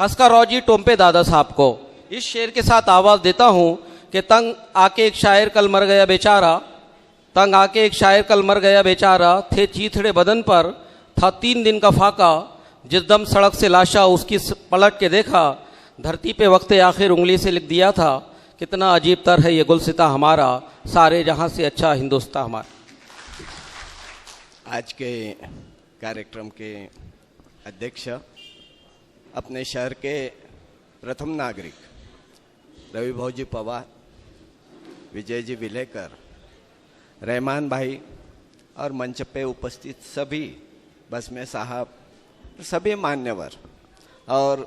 भास्कर राव जी टोम्पे दादा साहब को इस शेर के साथ आवाज़ देता हूँ कि तंग आके एक शायर कल मर गया बेचारा, तंग आके एक शायर कल मर गया बेचारा, थे चीथड़े बदन पर था 3 दिन का फाका, जिस दम सड़क से लाशा उसकी पलट के देखा, धरती पे वक्त आखिर उंगली से लिख दिया था, कितना अजीब तर है ये गुलसिता हमारा, सारे जहां से अच्छा हिंदुस्तान हमारा। आज के कार्यक्रम के अध्यक्ष, अपने शहर के प्रथम नागरिक रवि भाऊजी पवार, विजय जी विलेकर, रहमान भाई और मंच पे उपस्थित सभी बसमे साहब, सभी मान्यवर और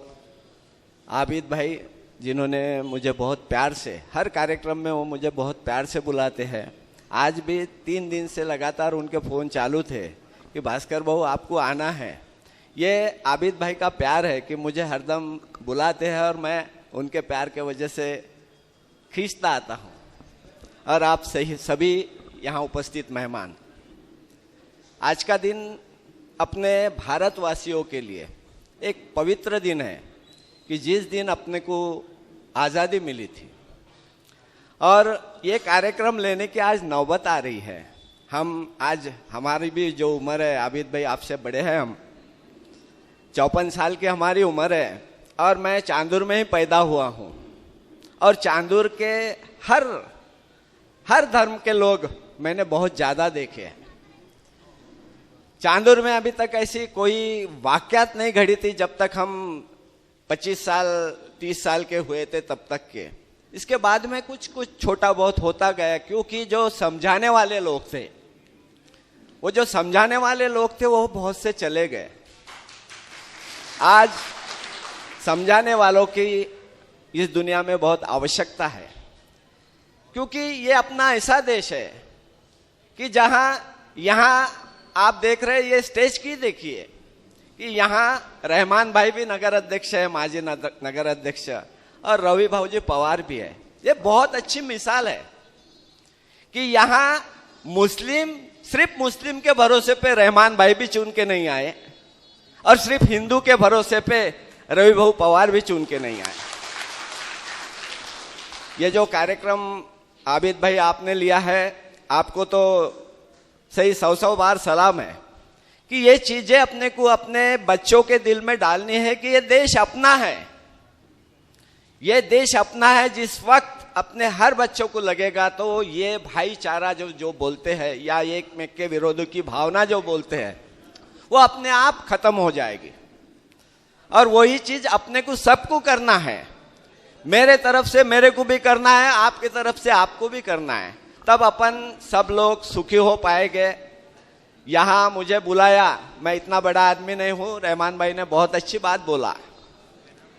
आबिद भाई जिन्होंने मुझे बहुत प्यार से, हर कार्यक्रम में वो मुझे बहुत प्यार से बुलाते हैं। आज भी 3 दिन से लगातार उनके फ़ोन चालू थे कि भास्कर भाऊ आपको आना है। ये आबिद भाई का प्यार है कि मुझे हरदम बुलाते हैं और मैं उनके प्यार के वजह से खींचता आता हूँ। और आप सभी यहाँ उपस्थित मेहमान, आज का दिन अपने भारतवासियों के लिए एक पवित्र दिन है कि जिस दिन अपने को आज़ादी मिली थी और ये कार्यक्रम लेने की आज नौबत आ रही है। हम आज, हमारी भी जो उम्र है, आबिद भाई आपसे बड़े हैं, हम 54 साल की हमारी उम्र है और मैं चांदूर में ही पैदा हुआ हूँ और चांदूर के हर धर्म के लोग मैंने बहुत ज़्यादा देखे हैं। चांदूर में अभी तक ऐसी कोई वाक़यात नहीं घड़ी थी जब तक हम 25 साल 30 साल के हुए थे तब तक के। इसके बाद में कुछ छोटा बहुत होता गया, क्योंकि जो समझाने वाले लोग थे, वो जो समझाने वाले लोग थे वो बहुत से चले गए। आज समझाने वालों की इस दुनिया में बहुत आवश्यकता है, क्योंकि ये अपना ऐसा देश है कि यहाँ आप देख रहे हैं, ये स्टेज की देखिए कि यहाँ रहमान भाई भी नगर अध्यक्ष है, माजी नगर अध्यक्ष, और रवि भाऊजी पवार भी है। ये बहुत अच्छी मिसाल है कि यहाँ मुस्लिम, सिर्फ मुस्लिम के भरोसे पे रहमान भाई भी चुन के नहीं आए और सिर्फ हिंदू के भरोसे पे रवि भाऊ पवार भी चुन के नहीं आए। ये जो कार्यक्रम आबिद भाई आपने लिया है, आपको तो सही 100 बार सलाम है कि ये चीजें अपने को अपने बच्चों के दिल में डालनी है कि ये देश अपना है, ये देश अपना है। जिस वक्त अपने हर बच्चों को लगेगा तो ये भाईचारा जो बोलते हैं या एक में के विरोध की भावना जो बोलते हैं वो अपने आप खत्म हो जाएगी। और वही चीज अपने को सबको करना है, मेरे तरफ से मेरे को भी करना है, आपकी तरफ से आपको भी करना है, तब अपन सब लोग सुखी हो पाएंगे। यहाँ मुझे बुलाया, मैं इतना बड़ा आदमी नहीं हूँ, रहमान भाई ने बहुत अच्छी बात बोला।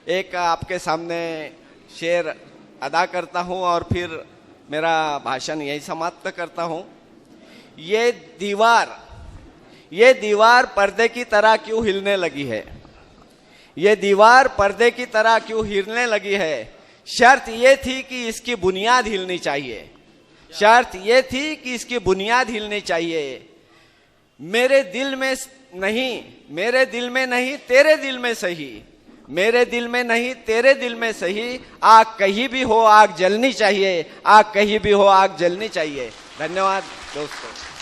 एक आपके सामने शेर अदा करता हूँ और फिर मेरा भाषण यही समाप्त करता हूँ। ये दीवार पर्दे की तरह क्यों हिलने लगी है? ये दीवार पर्दे की तरह क्यों हिलने लगी है? शर्त ये थी कि इसकी बुनियाद हिलनी चाहिए, शर्त ये थी कि इसकी बुनियाद हिलनी चाहिए। मेरे दिल में नहीं तेरे दिल में सही, मेरे दिल में नहीं तेरे दिल में सही, आग कहीं भी हो आग जलनी चाहिए, आग कहीं भी हो आग जलनी चाहिए। धन्यवाद दोस्तों।